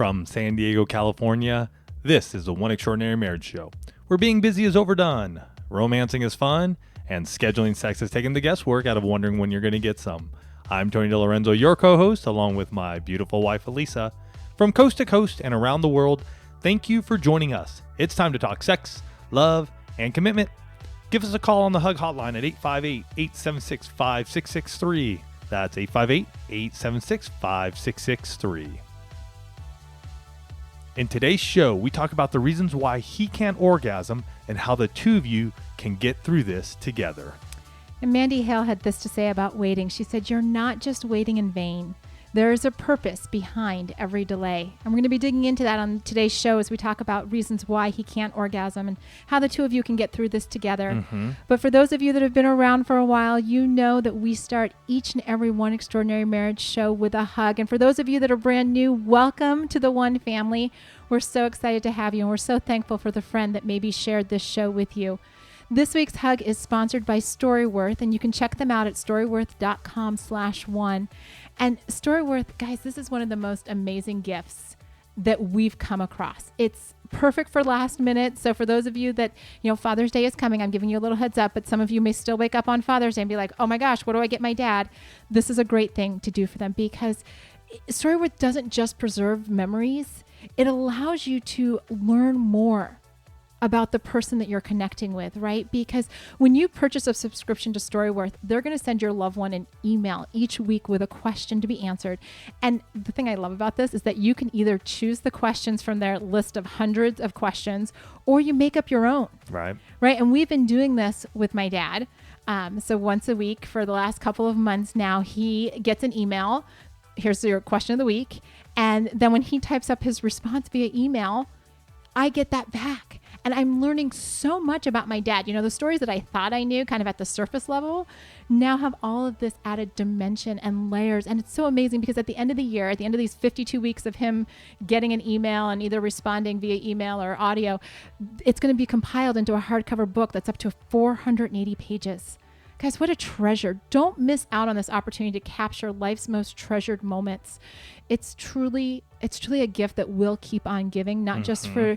From San Diego, California, this is the One Extraordinary Marriage Show, where being busy is overdone, romancing is fun, and scheduling sex has taken the guesswork out of wondering when you're going to get some. I'm Tony DeLorenzo, your co-host, along with my beautiful wife, Elisa. From coast to coast and around the world, thank you for joining us. It's time to talk sex, love, and commitment. Give us a call on the Hug Hotline at 858-876-5663. That's 858-876-5663. In today's show, we talk about the reasons why he can't orgasm and how the two of you can get through this together. And Mandy Hale had this to say about waiting. She said, "You're not just waiting in vain. There is a purpose behind every delay." And we're going to be digging into that on today's show as we talk about reasons why he can't orgasm and how the two of you can get through this together. But for those of you that have been around for a while, you know that we start each and every One Extraordinary Marriage show with a hug. And for those of you that are brand new, welcome to the One family. We're so excited to have you, and we're so thankful for the friend that maybe shared this show with you. This week's hug is sponsored by Storyworth, and you can check them out at storyworth.com/one. And Storyworth, guys, this is one of the most amazing gifts that we've come across. It's perfect for last minute. So for those of you that, Father's Day is coming, I'm giving you a little heads up, but some of you may still wake up on Father's Day and be like, oh my gosh, what do I get my dad? This is a great thing to do for them because Storyworth doesn't just preserve memories. It allows you to learn more about the person that you're connecting with, right? Because when you purchase a subscription to Storyworth, they're going to send your loved one an email each week with a question to be answered. And the thing I love about this is that you can either choose the questions from their list of hundreds of questions, or you make up your own. Right. And we've been doing this with my dad. So once a week for the last couple of months now, he gets an email. Here's your question of the week. And then when he types up his response via email, I get that back. And I'm learning so much about my dad. The stories that I thought I knew kind of at the surface level now have all of this added dimension and layers. And it's so amazing because at the end of the year, at the end of these 52 weeks of him getting an email and either responding via email or audio, it's going to be compiled into a hardcover book that's up to 480 pages. Guys, what a treasure. Don't miss out on this opportunity to capture life's most treasured moments. It's truly a gift that will keep on giving, not just for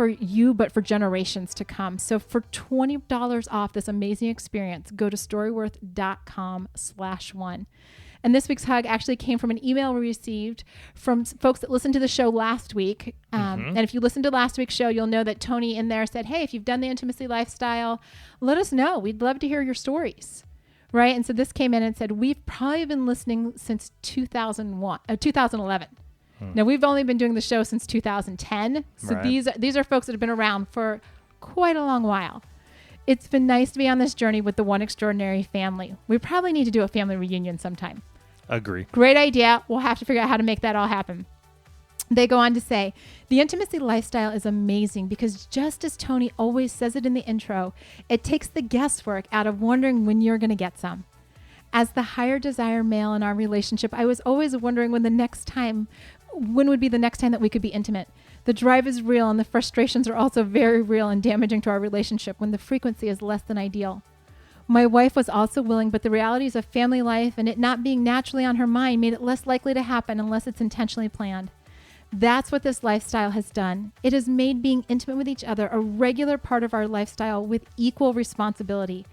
you, but for generations to come. So for $20 off this amazing experience, go to storyworth.com/one. And this week's hug actually came from an email we received from folks that listened to the show last week. And if you listened to last week's show, you'll know that Tony in there said, hey, if you've done the intimacy lifestyle, let us know. We'd love to hear your stories. Right. And so this came in and said, we've probably been listening since 2011. Now, we've only been doing the show since 2010. So these are folks that have been around for quite a long while. It's been nice to be on this journey with the One Extraordinary family. We probably need to do a family reunion sometime. Agree. Great idea. We'll have to figure out how to make that all happen. They go on to say, the intimacy lifestyle is amazing because just as Tony always says it in the intro, it takes the guesswork out of wondering when you're going to get some. As the higher desire male in our relationship, I was always wondering when would be the next time that we could be intimate. The drive is real and the frustrations are also very real and damaging to our relationship when the frequency is less than ideal. My wife was also willing, but the realities of family life and it not being naturally on her mind made it less likely to happen unless it's intentionally planned. That's what this lifestyle has done. It has made being intimate with each other a regular part of our lifestyle with equal responsibility.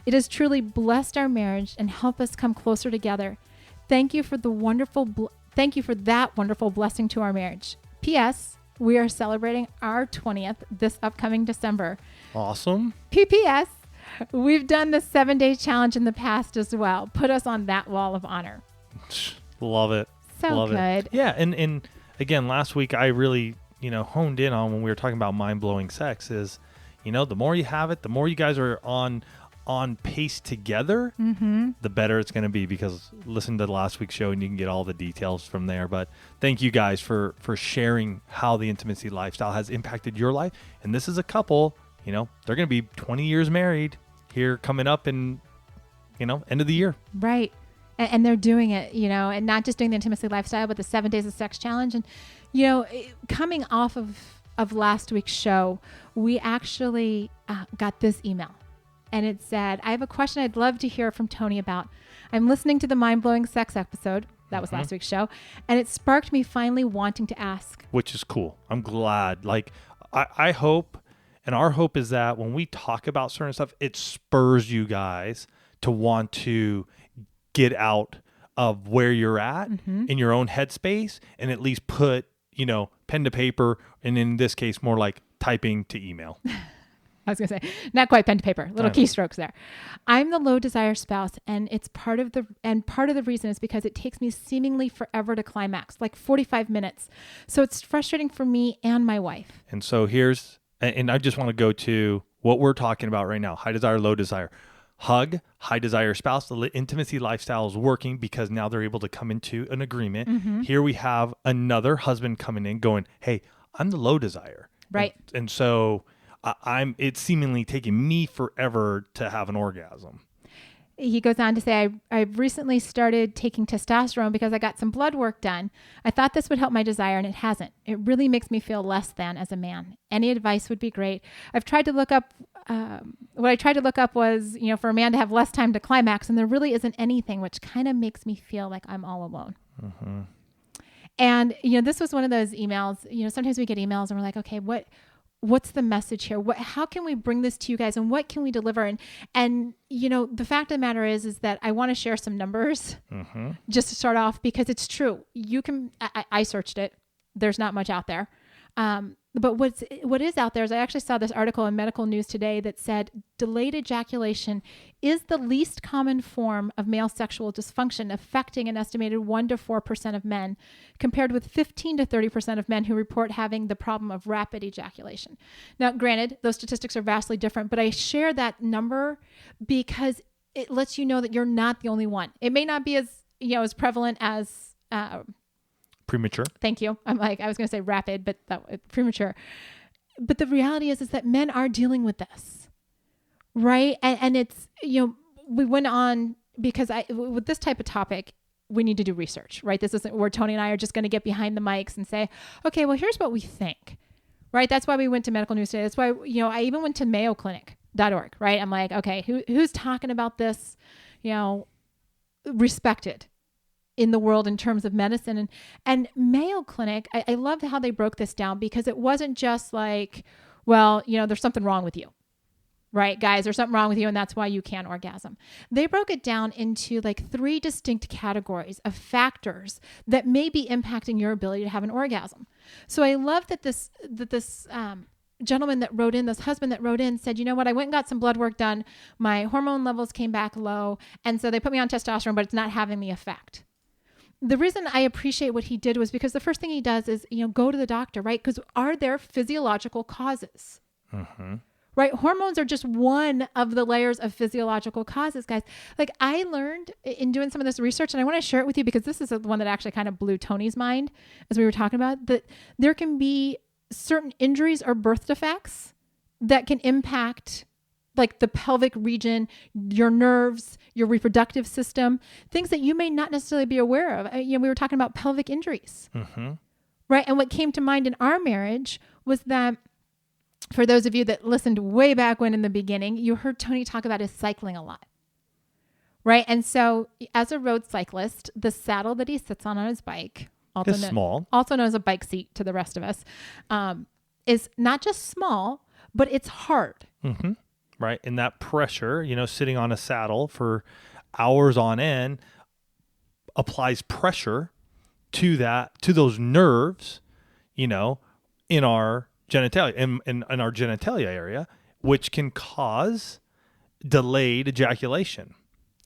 It has truly blessed our marriage and helped us come closer together. Thank you for that wonderful blessing to our marriage. P.S. We are celebrating our 20th this upcoming December. Awesome. P.P.S. We've done the 7-day challenge in the past as well. Put us on that wall of honor. Love it. So good. Yeah. And again, last week I really, honed in on when we were talking about mind-blowing sex is, the more you have it, the more you guys are on pace together, the better it's going to be because listen to the last week's show and you can get all the details from there. But thank you guys for sharing how the intimacy lifestyle has impacted your life. And this is a couple, they're going to be 20 years married here coming up in, end of the year. Right. And they're doing it, and not just doing the intimacy lifestyle, but the 7 days of sex challenge. And, coming off of last week's show, we actually got this email. And it said, I have a question I'd love to hear from Tony about. I'm listening to the mind-blowing sex episode. That was last week's show. And it sparked me finally wanting to ask. Which is cool. I'm glad. Like, I hope, and our hope is that when we talk about certain stuff, it spurs you guys to want to get out of where you're at in your own headspace and at least put, pen to paper, and in this case, more like typing to email. I was going to say, not quite pen to paper, little keystrokes there. I'm the low desire spouse, and it's part of the reason is because it takes me seemingly forever to climax, like 45 minutes. So it's frustrating for me and my wife. And so and I just want to go to what we're talking about right now. High desire, low desire. Hug, high desire spouse. The intimacy lifestyle is working because now they're able to come into an agreement. Here we have another husband coming in going, hey, I'm the low desire. Right. And so it's seemingly taking me forever to have an orgasm. He goes on to say, I've recently started taking testosterone because I got some blood work done. I thought this would help my desire, and it hasn't. It really makes me feel less than as a man. Any advice would be great. I've tried to look up, what I tried to look up was, for a man to have less time to climax, and there really isn't anything, which kind of makes me feel like I'm all alone. And, this was one of those emails, sometimes we get emails and we're like, okay, what's the message here? How can we bring this to you guys, and what can we deliver? And the fact of the matter is that I want to share some numbers just to start off, because it's true. You can, I searched it. There's not much out there. But what is out there is I actually saw this article in Medical News Today that said delayed ejaculation is the least common form of male sexual dysfunction, affecting an estimated 1 to 4% of men, compared with 15 to 30% of men who report having the problem of rapid ejaculation. Now, granted, those statistics are vastly different, but I share that number because it lets you know that you're not the only one. It may not be as prevalent as premature. Thank you. I was going to say rapid, but premature. But the reality is that men are dealing with this, right? And it's, we went on because with this type of topic, we need to do research, right? This isn't where Tony and I are just going to get behind the mics and say, okay, well, here's what we think, right? That's why we went to Medical News Today. That's why, I even went to mayoclinic.org, right? I'm like, okay, who's talking about this, respected in the world in terms of medicine. And Mayo Clinic, I loved how they broke this down, because it wasn't just like, well, there's something wrong with you, right? Guys, there's something wrong with you, and that's why you can't orgasm. They broke it down into like 3 distinct categories of factors that may be impacting your ability to have an orgasm. So I love that this gentleman that wrote in, this husband that wrote in, said, you know what, I went and got some blood work done. My hormone levels came back low, and so they put me on testosterone, but it's not having the effect. The reason I appreciate what he did was because the first thing he does is, go to the doctor, right? Because are there physiological causes? Right? Hormones are just one of the layers of physiological causes, guys. Like, I learned in doing some of this research, and I want to share it with you because this is the one that actually kind of blew Tony's mind as we were talking about, that there can be certain injuries or birth defects that can impact like the pelvic region, your nerves, your reproductive system, things that you may not necessarily be aware of. We were talking about pelvic injuries, right? And what came to mind in our marriage was that, for those of you that listened way back when in the beginning, you heard Tony talk about his cycling a lot, right? And so as a road cyclist, the saddle that he sits on his bike, also known as a bike seat to the rest of us, is not just small, but it's hard. Right. And that pressure, sitting on a saddle for hours on end applies pressure to those nerves, in our genitalia, in our genitalia area, which can cause delayed ejaculation.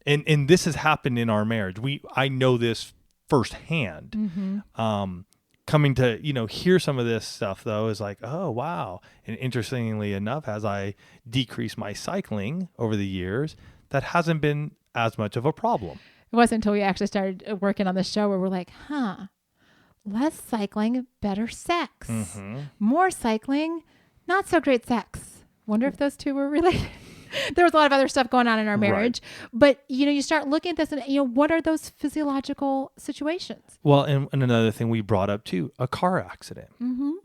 And this has happened in our marriage. I know this firsthand. Coming to, hear some of this stuff, though, is like, oh, wow. And interestingly enough, as I decrease my cycling over the years, that hasn't been as much of a problem. It wasn't until we actually started working on the show where we're like, less cycling, better sex. More cycling, not so great sex. Wonder if those two were related. There was a lot of other stuff going on in our marriage, but you start looking at this and what are those physiological situations? Well, and another thing we brought up too, a car accident.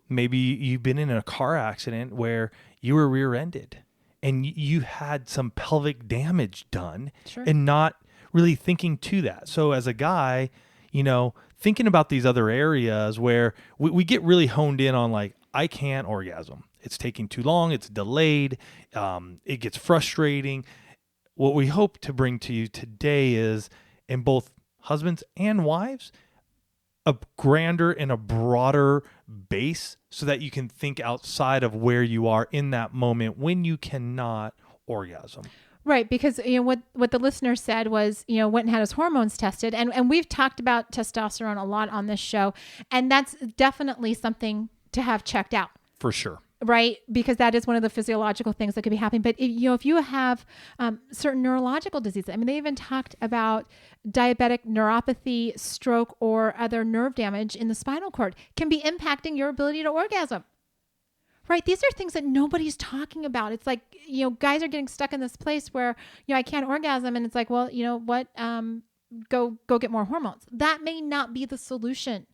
Maybe you've been in a car accident where you were rear-ended and you had some pelvic damage done and not really thinking to that. So as a guy, thinking about these other areas where we get really honed in on like, I can't orgasm. It's taking too long. It's delayed. It gets frustrating. What we hope to bring to you today is, in both husbands and wives, a grander and a broader base so that you can think outside of where you are in that moment when you cannot orgasm. Right, because what the listener said was, went and had his hormones tested, and we've talked about testosterone a lot on this show, and that's definitely something to have checked out. For sure. Right, because that is one of the physiological things that could be happening. But if you have certain neurological diseases, I mean, they even talked about diabetic neuropathy, stroke, or other nerve damage in the spinal cord can be impacting your ability to orgasm. Right, these are things that nobody's talking about. It's like guys are getting stuck in this place where I can't orgasm, and it's like, well, you know what? Go get more hormones. That may not be the solution.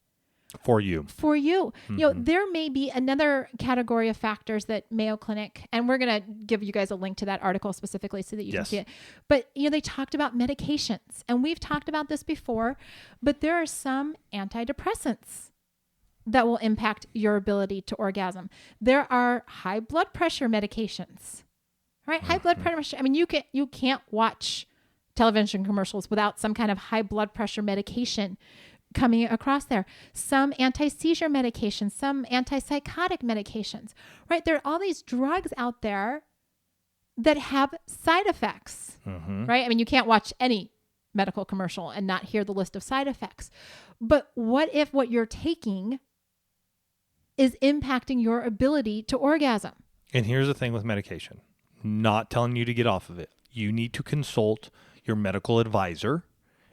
For you. Mm-hmm. There may be another category of factors that Mayo Clinic, and we're going to give you guys a link to that article specifically so that you can see it. But, they talked about medications, and we've talked about this before, but there are some antidepressants that will impact your ability to orgasm. There are high blood pressure medications, right? Mm-hmm. High blood pressure. I mean, you can't watch television commercials without some kind of high blood pressure medication coming across there. Some anti-seizure medications, some antipsychotic medications, right? There are all these drugs out there that have side effects, right? I mean, you can't watch any medical commercial and not hear the list of side effects. But what if what you're taking is impacting your ability to orgasm? And here's the thing with medication, not telling you to get off of it. You need to consult your medical advisor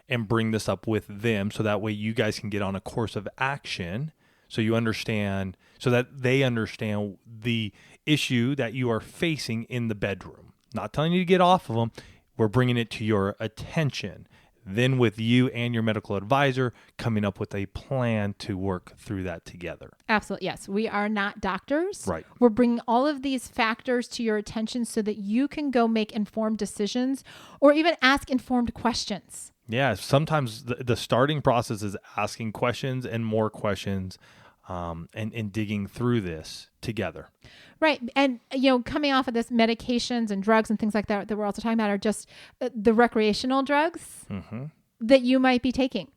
and bring this up with them so that way you guys can get on a course of action so you understand, so that they understand the issue that you are facing in the bedroom. Not telling you to get off of them. We're bringing it to your attention. Then with you and your medical advisor coming up with a plan to work through that together. Absolutely. Yes. We are not doctors. Right. We're bringing all of these factors to your attention so that you can go make informed decisions or even ask informed questions. Yeah. Sometimes the starting process is asking questions and more questions and digging through this together. Right. And, coming off of this, medications and drugs and things like that we're also talking about are just the recreational drugs that you might be taking,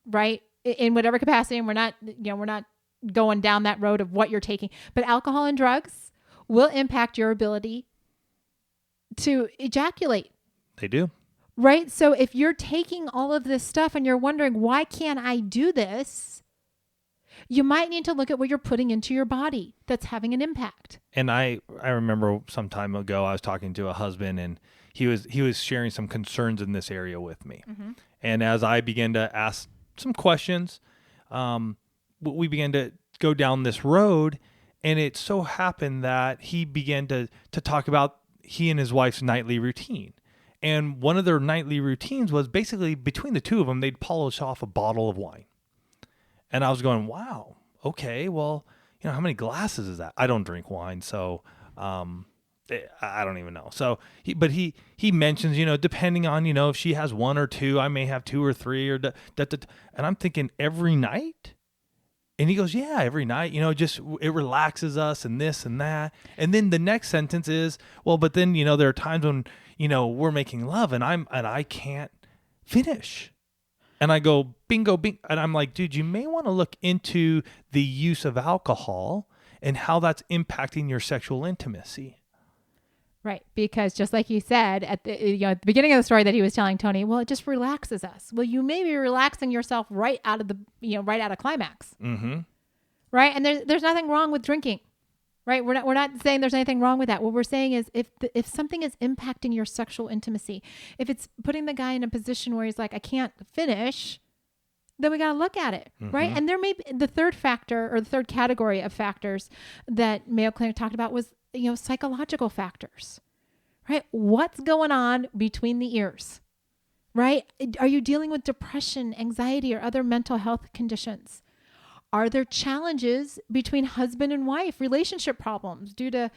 right? In whatever capacity. And we're not going down that road of what you're taking, but alcohol and drugs will impact your ability to ejaculate. They do. Right. So if you're taking all of this stuff and you're wondering, why can't I do this? You might need to look at what you're putting into your body that's having an impact. And I remember some time ago, I was talking to a husband and he was sharing some concerns in this area with me. And as I began to ask some questions, we began to go down this road, and it so happened that he began to talk about he and his wife's nightly routine. And one of their nightly routines was basically between the two of them, they'd polish off a bottle of wine. And I was going, wow, okay, well, how many glasses is that? I don't drink wine, so I don't even know. So, he mentions, depending on, if she has one or two, I may have two or three, and I'm thinking every night. And he goes, yeah, every night, just it relaxes us and this and that. And then the next sentence is, well, but then, there are times when, we're making love and I can't finish. And I go, bingo, bingo. And I'm like, dude, you may want to look into the use of alcohol and how that's impacting your sexual intimacy. Right. Because just like you said at the beginning of the story that he was telling Tony, well, it just relaxes us. Well, you may be relaxing yourself right out of climax. Right. And there's nothing wrong with drinking. Right. We're not saying there's anything wrong with that. What we're saying is if something is impacting your sexual intimacy, if it's putting the guy in a position where he's like, I can't finish, then we got to look at it. Right. And there may be the third factor or the third category of factors that Mayo Clinic talked about was, psychological factors, right? What's going on between the ears, right? Are you dealing with depression, anxiety, or other mental health conditions? Are there challenges between husband and wife, relationship problems due to,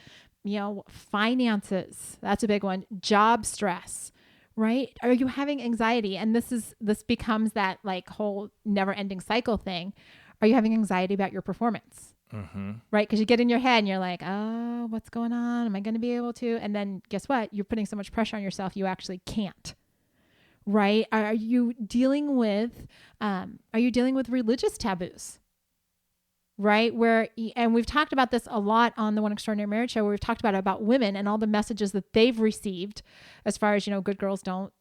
finances? That's a big one. Job stress, right? Are you having anxiety? And this becomes that like whole never ending cycle thing. Are you having anxiety about your performance? Mm-hmm. Right? Because you get in your head and you're like, oh, what's going on? Am I going to be able to? And then guess what? You're putting so much pressure on yourself, you actually can't. Right? Are you dealing with religious taboos? Right? And we've talked about this a lot on the One Extraordinary Marriage Show, where we've talked about women and all the messages that they've received as far as, good girls don't,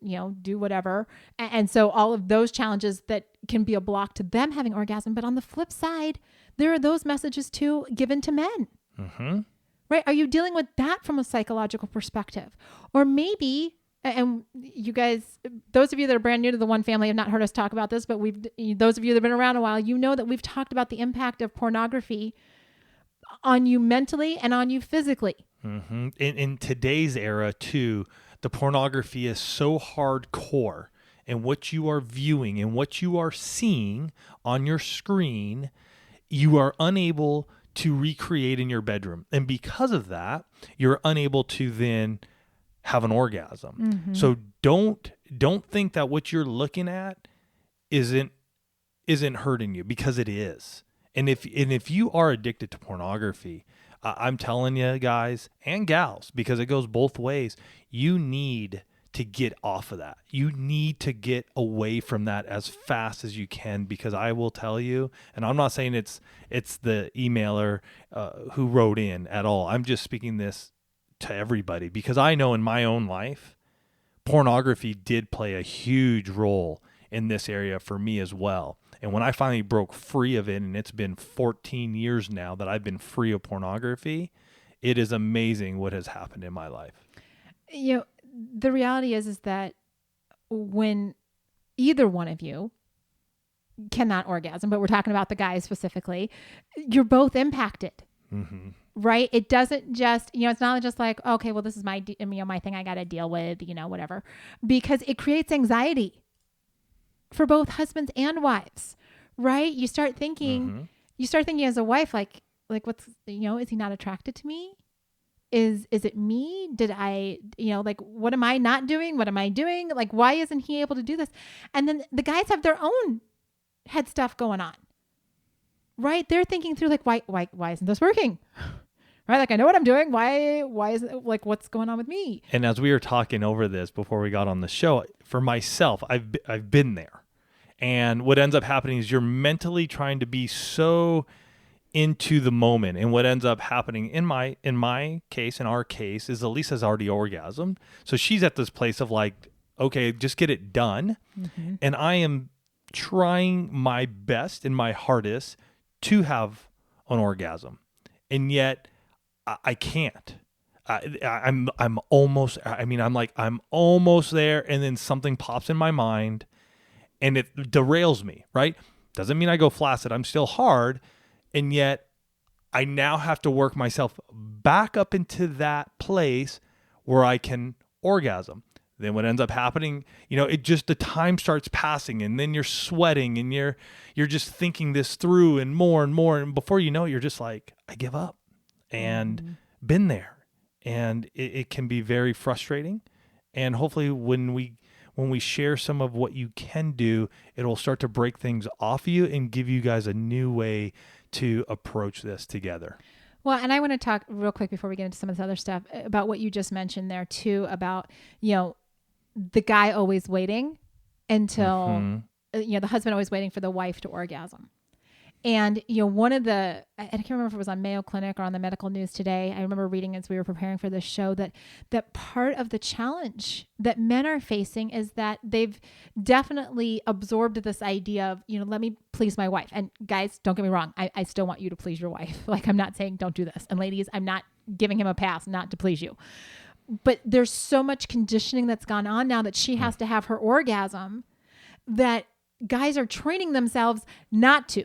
do whatever. And so all of those challenges that can be a block to them having orgasm. But on the flip side, there are those messages too given to men. Mm-hmm. Right? Are you dealing with that from a psychological perspective? Or maybe, and you guys, those of you that are brand new to the One Family have not heard us talk about this, but those of you that have been around a while, you know that we've talked about the impact of pornography on you mentally and on you physically. Mm-hmm. In today's era too, the pornography is so hardcore, and what you are viewing and what you are seeing on your screen, you are unable to recreate in your bedroom. And because of that, you're unable to then have an orgasm. Mm-hmm. So don't think that what you're looking at isn't hurting you, because it is. And if you are addicted to pornography, I'm telling you guys and gals, because it goes both ways, you need to get off of that. You need to get away from that as fast as you can, because I will tell you, and I'm not saying it's the emailer who wrote in at all. I'm just speaking this to everybody, because I know in my own life, pornography did play a huge role in this area for me as well. And when I finally broke free of it, and it's been 14 years now that I've been free of pornography, it is amazing what has happened in my life. The reality is that when either one of you cannot orgasm, but we're talking about the guys specifically, you're both impacted. Mm-hmm. Right? It doesn't just, it's not just like, okay, well, this is my thing I got to deal with, whatever, because it creates anxiety for both husbands and wives, right? You start thinking as a wife, like what's, is he not attracted to me? Is it me? Did I, what am I not doing? What am I doing? Like, why isn't he able to do this? And then the guys have their own head stuff going on, right? They're thinking through like, why isn't this working? Right? Like, I know what I'm doing. Why is it, like, what's going on with me? And as we were talking over this before we got on the show, for myself, I've been there. And what ends up happening is you're mentally trying to be so into the moment. And what ends up happening in our case, is Elisa's already orgasmed. So she's at this place of like, okay, just get it done. Mm-hmm. And I am trying my best and my hardest to have an orgasm. And yet I can't. I'm almost there, and then something pops in my mind and it derails me, right? Doesn't mean I go flaccid. I'm still hard. And yet I now have to work myself back up into that place where I can orgasm. Then what ends up happening, the time starts passing, and then you're sweating, and you're just thinking this through and more. And before you know it, you're just like, I give up. And been there. And it can be very frustrating. And hopefully when we share some of what you can do, it'll start to break things off you and give you guys a new way to approach this together. Well, and I want to talk real quick before we get into some of this other stuff about what you just mentioned there too, about, the guy always waiting until, the husband always waiting for the wife to orgasm. And, one of I can't remember if it was on Mayo Clinic or on the medical news today. I remember reading as we were preparing for this show that part of the challenge that men are facing is that they've definitely absorbed this idea of, let me please my wife. And guys, don't get me wrong. I still want you to please your wife. Like, I'm not saying don't do this. And ladies, I'm not giving him a pass not to please you. But there's so much conditioning that's gone on now that she has to have her orgasm that guys are training themselves not to.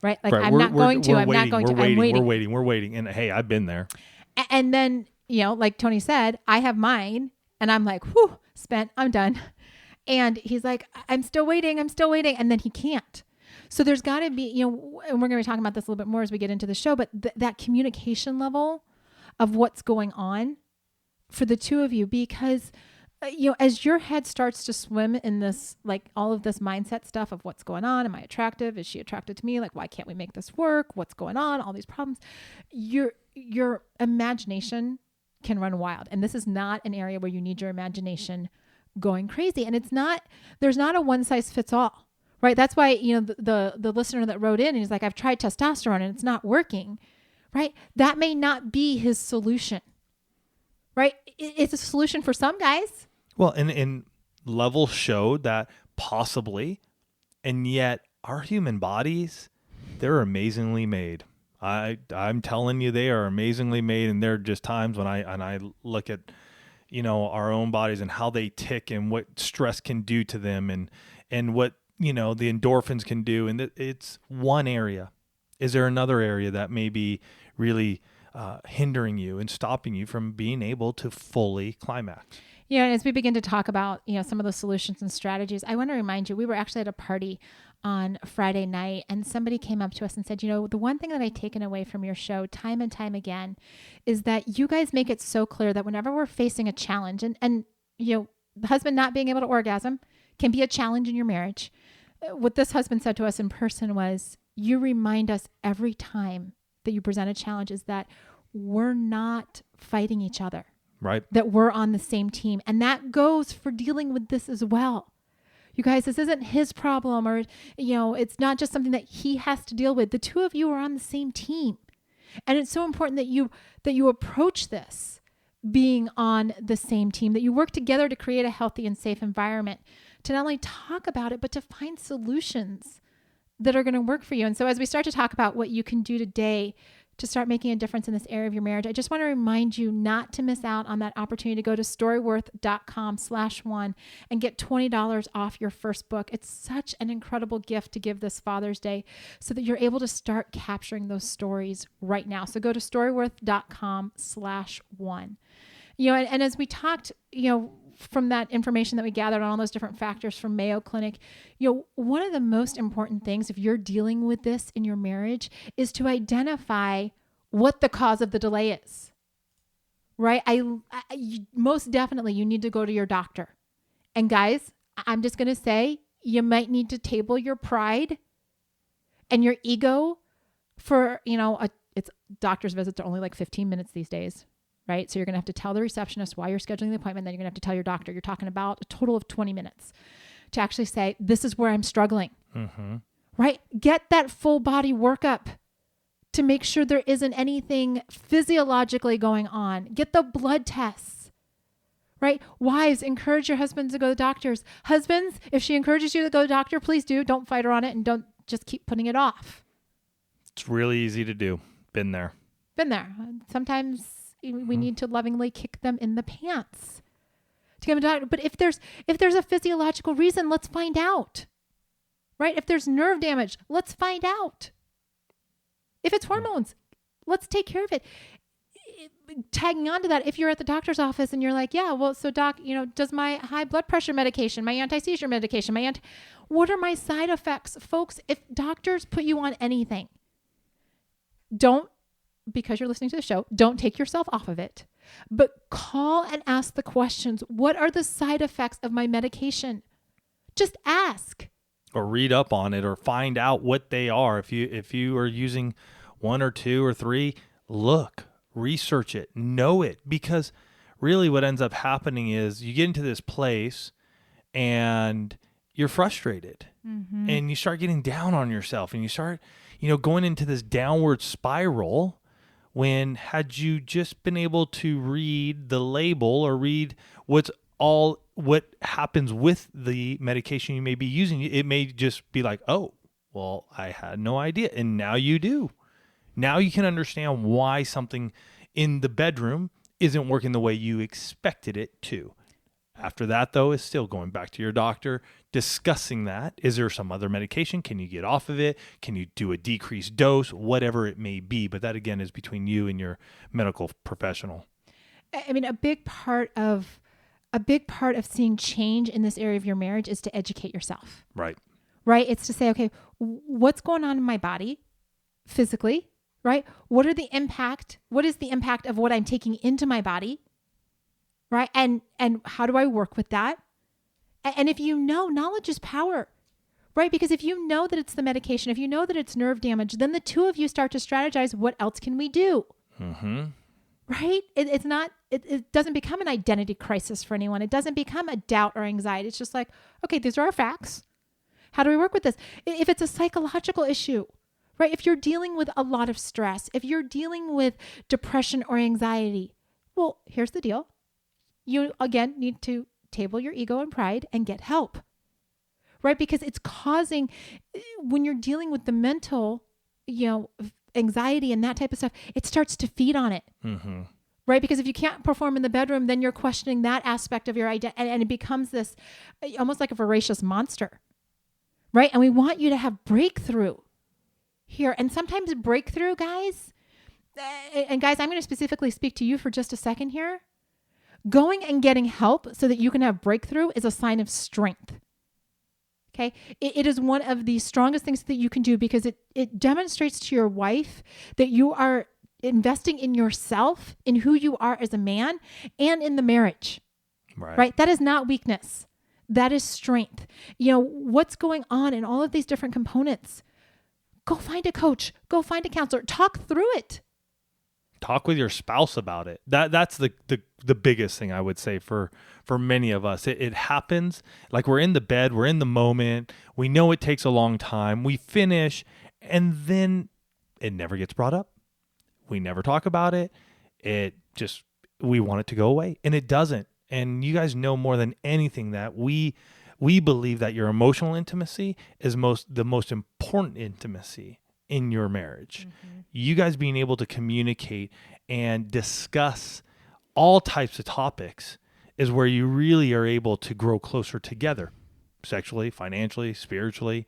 Right? Like, I'm not going to. I'm waiting. And hey, I've been there. And then, like Tony said, I have mine, and I'm like, whew, spent, I'm done. And he's like, I'm still waiting. And then he can't. So there's got to be, and we're going to be talking about this a little bit more as we get into the show, but that communication level of what's going on for the two of you, because as your head starts to swim in this, like all of this mindset stuff of what's going on, am I attractive? Is she attracted to me? Like, why can't we make this work? What's going on? All these problems. Your imagination can run wild. And this is not an area where you need your imagination going crazy. And there's not a one size fits all, right? That's why, the listener that wrote in and he's like, I've tried testosterone and it's not working, right? That may not be his solution, right? It's a solution for some guys. Well, and levels showed that possibly, and yet our human bodies, they're amazingly made. I'm telling you, they are amazingly made, and there are just times when I look at, our own bodies and how they tick and what stress can do to them, and what the endorphins can do, and it's one area. Is there another area that may be really hindering you and stopping you from being able to fully climax? And as we begin to talk about, some of the solutions and strategies, I want to remind you, we were actually at a party on Friday night and somebody came up to us and said, the one thing that I've taken away from your show time and time again is that you guys make it so clear that whenever we're facing a challenge and the husband not being able to orgasm can be a challenge in your marriage. What this husband said to us in person was, you remind us every time that you present a challenge is that we're not fighting each other. Right. That we're on the same team. And that goes for dealing with this as well. You guys, this isn't his problem or, it's not just something that he has to deal with. The two of you are on the same team. And it's so important that you approach this being on the same team, that you work together to create a healthy and safe environment, to not only talk about it, but to find solutions that are going to work for you. And so as we start to talk about what you can do today to start making a difference in this area of your marriage, I just want to remind you not to miss out on that opportunity to go to storyworth.com/one and get $20 off your first book. It's such an incredible gift to give this Father's Day so that you're able to start capturing those stories right now. So go to storyworth.com/one. And as we talked, from that information that we gathered on all those different factors from Mayo Clinic, one of the most important things if you're dealing with this in your marriage is to identify what the cause of the delay is, right? Most definitely you need to go to your doctor. And guys, I'm just going to say, you might need to table your pride and your ego for, it's doctor's visits are only like 15 minutes these days. Right? So you're going to have to tell the receptionist why you're scheduling the appointment. Then you're going to have to tell your doctor. You're talking about a total of 20 minutes to actually say, this is where I'm struggling. Mm-hmm. Right? Get that full body workup to make sure there isn't anything physiologically going on. Get the blood tests. Right? Wives, encourage your husbands to go to doctors. Husbands, if she encourages you to go to the doctor, please do. Don't fight her on it and don't just keep putting it off. It's really easy to do. Been there. Sometimes we need to lovingly kick them in the pants to give them a doctor. But if there's a physiological reason, let's find out, right? If there's nerve damage, let's find out. If it's hormones, let's take care of it. Tagging on to that, if you're at the doctor's office and you're like, yeah, well, so doc, does my high blood pressure medication, my anti-seizure medication, what are my side effects? Folks, if doctors put you on anything, because you're listening to the show, don't take yourself off of it, but call and ask the questions. What are the side effects of my medication? Just ask. Or read up on it or find out what they are. If you are using one or two or three, look, research it, know it, because really what ends up happening is you get into this place and you're frustrated and you start getting down on yourself and you start, going into this downward spiral. When had you just been able to read the label or read what happens with the medication you may be using, it may just be like, oh, well, I had no idea. And now you do. Now you can understand why something in the bedroom isn't working the way you expected it to. After that, though, is still going back to your doctor, discussing that. Is there some other medication? Can you get off of it? Can you do a decreased dose? Whatever it may be. But that, again, is between you and your medical professional. I mean, a big part of seeing change in this area of your marriage is to educate yourself. Right. Right? It's to say, okay, what's going on in my body physically, right? What is the impact of what I'm taking into my body? right? And how do I work with that? And if you know, knowledge is power, right? Because if you know that it's the medication, if you know that it's nerve damage, then the two of you start to strategize, what else can we do? Mm-hmm. Right? It doesn't become an identity crisis for anyone. It doesn't become a doubt or anxiety. It's just like, okay, these are our facts. How do we work with this? If it's a psychological issue, right? If you're dealing with a lot of stress, if you're dealing with depression or anxiety, well, here's the deal. You, again, need to table your ego and pride and get help, right? Because it's causing, when you're dealing with the mental, anxiety and that type of stuff, it starts to feed on it, Mm-hmm. right? Because if you can't perform in the bedroom, then you're questioning that aspect of your identity, and it becomes this almost like a voracious monster, right? And we want you to have breakthrough here. And sometimes breakthrough, guys, I'm going to specifically speak to you for just a second here. Going and getting help so that you can have breakthrough is a sign of strength. Okay. It is one of the strongest things that you can do, because it demonstrates to your wife that you are investing in yourself, in who you are as a man, and in the marriage, right? That is not weakness. That is strength. What's going on in all of these different components. Go find a coach, go find a counselor, talk through it. Talk with your spouse about it. That's the biggest thing I would say for many of us. It happens like we're in the bed, we're in the moment. We know it takes a long time. We finish, and then it never gets brought up. We never talk about it. We want it to go away, and it doesn't. And you guys know more than anything that we believe that your emotional intimacy is the most important intimacy in your marriage. Mm-hmm. You guys being able to communicate and discuss all types of topics is where you really are able to grow closer together, sexually, financially, spiritually,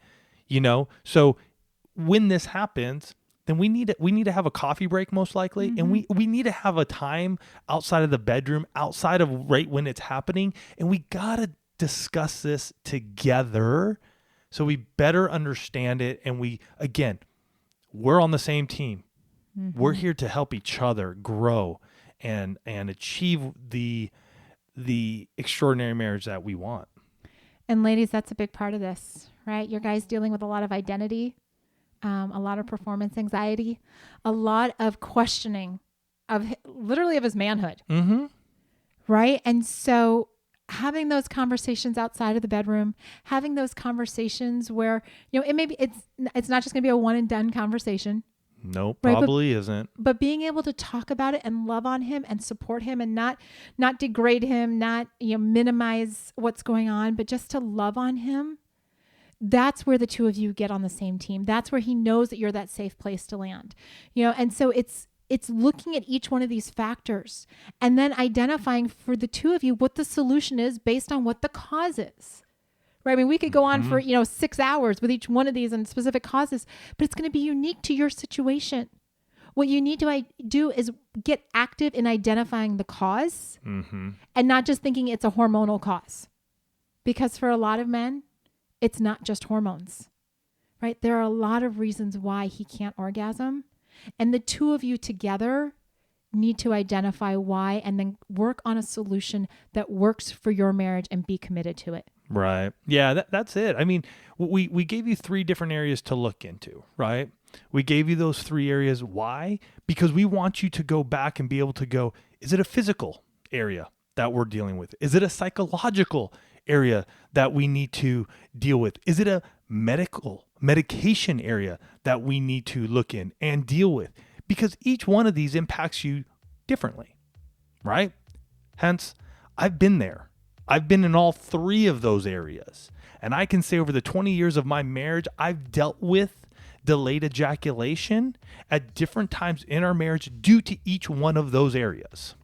So when this happens, then we need to have a coffee break, most likely. Mm-hmm. And we need to have a time outside of the bedroom, outside of right when it's happening. And we got to discuss this together so we better understand it. And we're on the same team. Mm-hmm. We're here to help each other grow and achieve the extraordinary marriage that we want. And ladies, that's a big part of this, right? Your guy's dealing with a lot of identity, a lot of performance anxiety, a lot of questioning of his manhood, mm-hmm. right? And so having those conversations outside of the bedroom, having those conversations where, it's not just going to be a one and done conversation. No, probably isn't. But being able to talk about it and love on him and support him and not degrade him, not minimize what's going on, but just to love on him. That's where the two of you get on the same team. That's where he knows that you're that safe place to land. And so it's looking at each one of these factors and then identifying for the two of you what the solution is based on what the cause is. Right? I mean, we could go on for, 6 hours with each one of these and specific causes, but it's going to be unique to your situation. What you need to do is get active in identifying the cause mm-hmm. and not just thinking it's a hormonal cause. Because for a lot of men, it's not just hormones, right? There are a lot of reasons why he can't orgasm. And the two of you together need to identify why and then work on a solution that works for your marriage and be committed to it. Right. Yeah, that's it. I mean, we gave you 3 different areas to look into, right? We gave you those 3 areas. Why? Because we want you to go back and be able to go, is it a physical area that we're dealing with? Is it a psychological area that we need to deal with? Is it a medication area that we need to look in and deal with? Because each one of these impacts you differently, right? Hence, I've been there. I've been in all 3 of those areas. And I can say over the 20 years of my marriage, I've dealt with delayed ejaculation at different times in our marriage due to each one of those areas.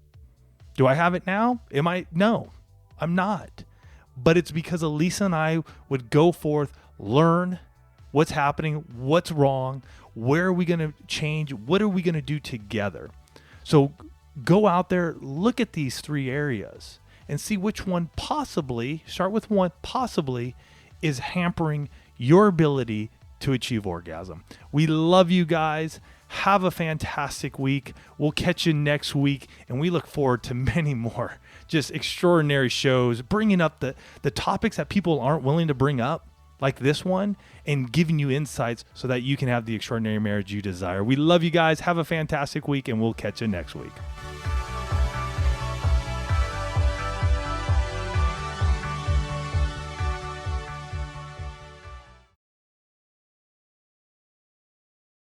Do I have it now? No, I'm not. But it's because Elisa and I would go forth, learn what's happening, what's wrong, where are we going to change, what are we going to do together? So go out there, look at these 3 areas and see which one possibly is hampering your ability to achieve orgasm. We love you guys. Have a fantastic week. We'll catch you next week, and we look forward to many more just extraordinary shows, bringing up the topics that people aren't willing to bring up, like this one, and giving you insights so that you can have the extraordinary marriage you desire. We love you guys. Have a fantastic week, and we'll catch you next week.